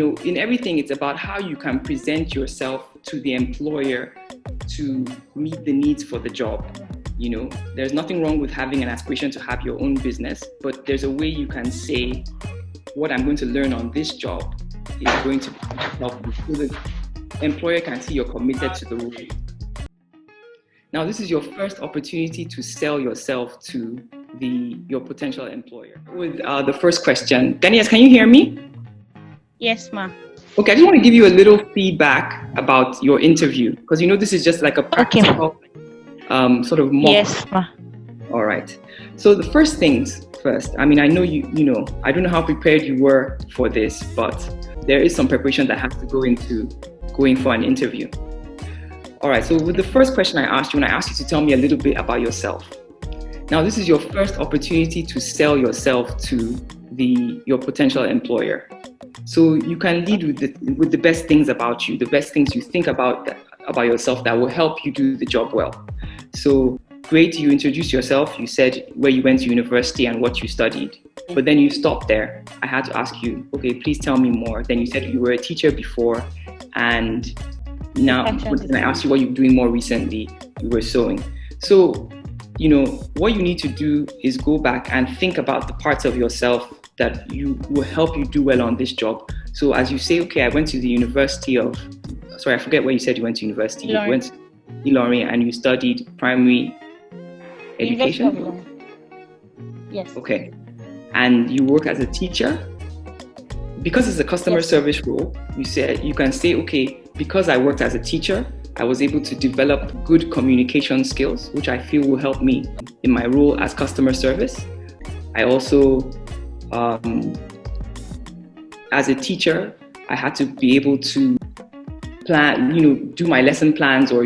In everything, it's about how you can present yourself to the employer to meet the needs for the job. There's nothing wrong with having an aspiration to have your own business, but there's a way you can say, what I'm going to learn on this job is going to help you, so the employer can see you're committed to the role. Now, this is your first opportunity to sell yourself to your potential employer. With the first question, Daniel, can you hear me? Yes, ma'am. Okay, I just want to give you a little feedback about your interview, because this is just like a practical sort of mock. Yes, ma'am. All right. So the first things first. I know I don't know how prepared you were for this, but there is some preparation that has to go into going for an interview. All right. So with the first question I asked you to tell me a little bit about yourself. Now, this is your first opportunity to sell yourself to your potential employer. So you can lead with the best things about you, the best things you think about yourself that will help you do the job well. So great, you introduced yourself. You said where you went to university and what you studied, but then you stopped there. I had to ask you, okay, please tell me more. Then you said you were a teacher before, and now when I asked you what you're doing more recently, you were sewing. So, what you need to do is go back and think about the parts of yourself that will help you do well on this job. So as you say, okay, I went to the University of, I forget where you said you went to university. Ilorin. You went to Ilorin and you studied primary education? Yes. Okay. And you work as a teacher? Because it's a customer service role, you can say, okay, because I worked as a teacher, I was able to develop good communication skills, which I feel will help me in my role as customer service. I also, as a teacher, I had to be able to plan, do my lesson plans, or,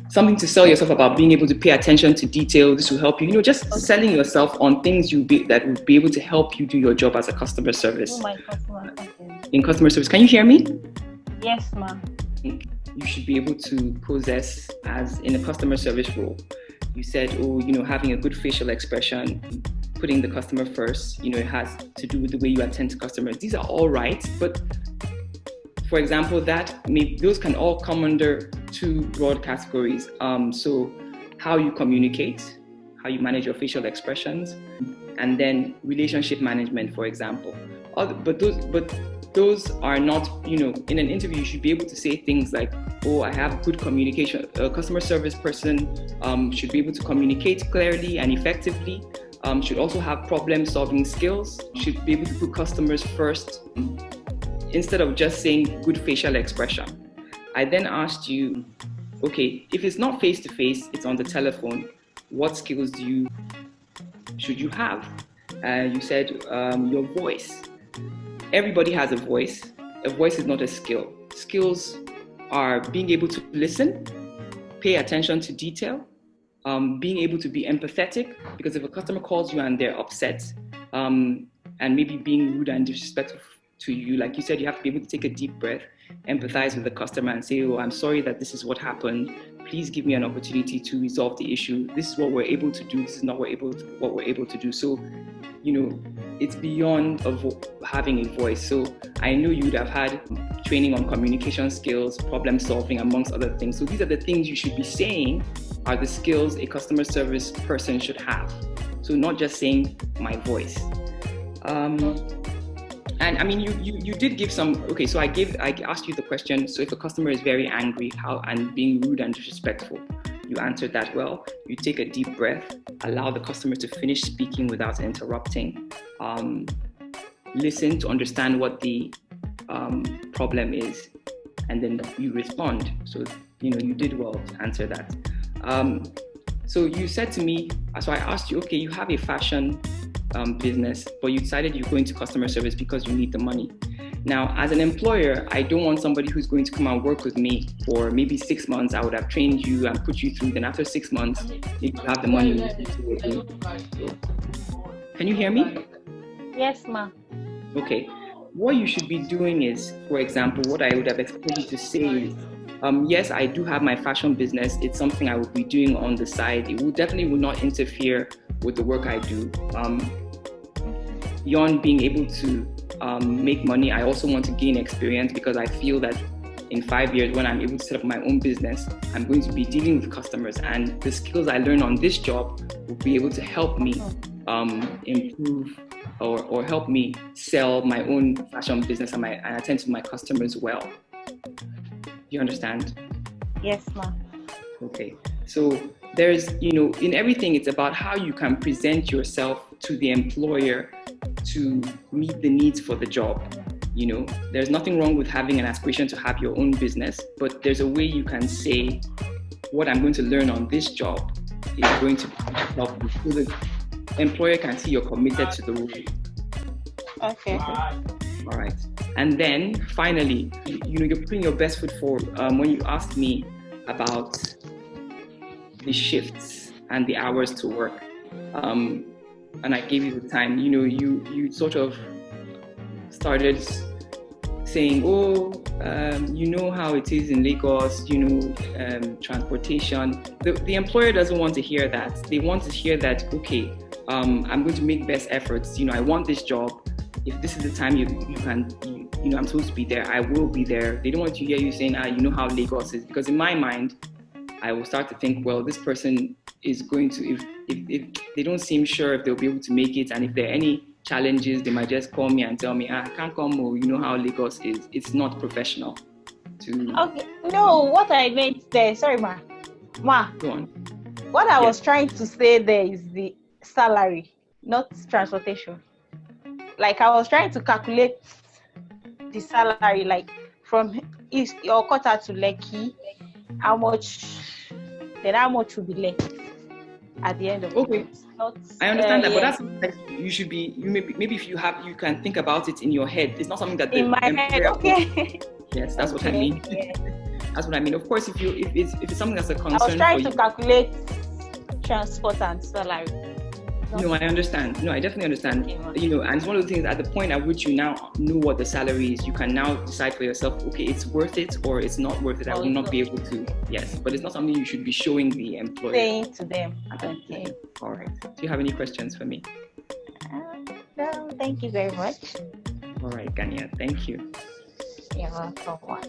something to sell yourself about, being able to pay attention to detail. This will help you, just selling yourself on things that would be able to help you do your job as a customer service. In customer service. Can you hear me? Yes, ma'am. You should be able to possess, as in a customer service role. You said, having a good facial expression, putting the customer first, it has to do with the way you attend to customers. These are all right, but for example, those can all come under two broad categories. So how you communicate, how you manage your facial expressions, and then relationship management, for example. But those are not, in an interview, you should be able to say things like, I have good communication. A customer service person should be able to communicate clearly and effectively, should also have problem-solving skills, should be able to put customers first, instead of just saying good facial expression. I then asked you, okay, if it's not face-to-face, it's on the telephone, what skills should you have? You said your voice. Everybody has a voice. A voice is not a skill. Skills are being able to listen, pay attention to detail, being able to be empathetic, because if a customer calls you and they're upset, and maybe being rude and disrespectful to you, like you said, you have to be able to take a deep breath, empathize with the customer and say, I'm sorry that this is what happened. Please give me an opportunity to resolve the issue. This is what we're able to do. This is not what we're able to do. So, it's beyond having a voice. So I know you would have had training on communication skills, problem solving, amongst other things. So these are the things you should be saying are the skills a customer service person should have. So not just saying my voice. And you did give some, okay, so I asked you the question, so if a customer is very angry, and being rude and disrespectful, you answered that well. You take a deep breath, allow the customer to finish speaking without interrupting, listen to understand what the problem is, and then you respond. So, you did well to answer that. So you said to me, so I asked you, okay, you have a fashion business, but you decided you're going to customer service because you need the money. Now, as an employer, I don't want somebody who's going to come and work with me for maybe 6 months. I would have trained you and put you through. Then after 6 months, you have the money. Can you hear me? Yes, ma'am. Okay. What you should be doing is, for example, what I would have expected you to say is, yes, I do have my fashion business. It's something I will be doing on the side. It will not interfere with the work I do. Beyond being able to make money. I also want to gain experience because I feel that in 5 years, when I'm able to set up my own business, I'm going to be dealing with customers, and the skills I learn on this job will be able to help me improve or help me sell my own fashion business and attend to my customers well. Do you understand? Yes, ma. Okay. So there's, in everything, it's about how you can present yourself to the employer to meet the needs for the job. There's nothing wrong with having an aspiration to have your own business, but there's a way you can say, what I'm going to learn on this job is going to help you, so the employer can see you're committed to the role. Okay. All right. And then finally, you're putting your best foot forward. When you asked me about the shifts and the hours to work, and I gave you the time, you sort of started saying, you know how it is in Lagos, transportation. The employer doesn't want to hear that. They want to hear that, okay, I'm going to make best efforts. I want this job. If this is the time I'm supposed to be there, I will be there. They don't want to hear you saying, you know how Lagos is. Because in my mind, I will start to think, well, this person is going to, if they don't seem sure if they'll be able to make it, and if there are any challenges, they might just call me and tell me, I can't come, or you know how Lagos is. It's not professional. Okay. No, what I meant there, sorry, ma. Go on. What I was trying to say there is the salary, not transportation. Like I was trying to calculate the salary, like from your quarter to Lekki, how much will be left at the end of the month. I understand that, but that's like you should be. Maybe if you can think about it in your head. It's not something that in my head. Okay. Yes, that's what I mean. Yeah. That's what I mean. Of course, if it's something that's a concern, I was trying to calculate transport and salary. No, I understand. No, I definitely understand. Okay, and it's one of the things, at the point at which you now know what the salary is, you can now decide for yourself, okay, it's worth it or it's not worth it. I will not be able to. Yes, but it's not something you should be showing the employer. Saying to them. Okay. All right. Do you have any questions for me? No, thank you very much. All right, Gania. Thank you. You're welcome.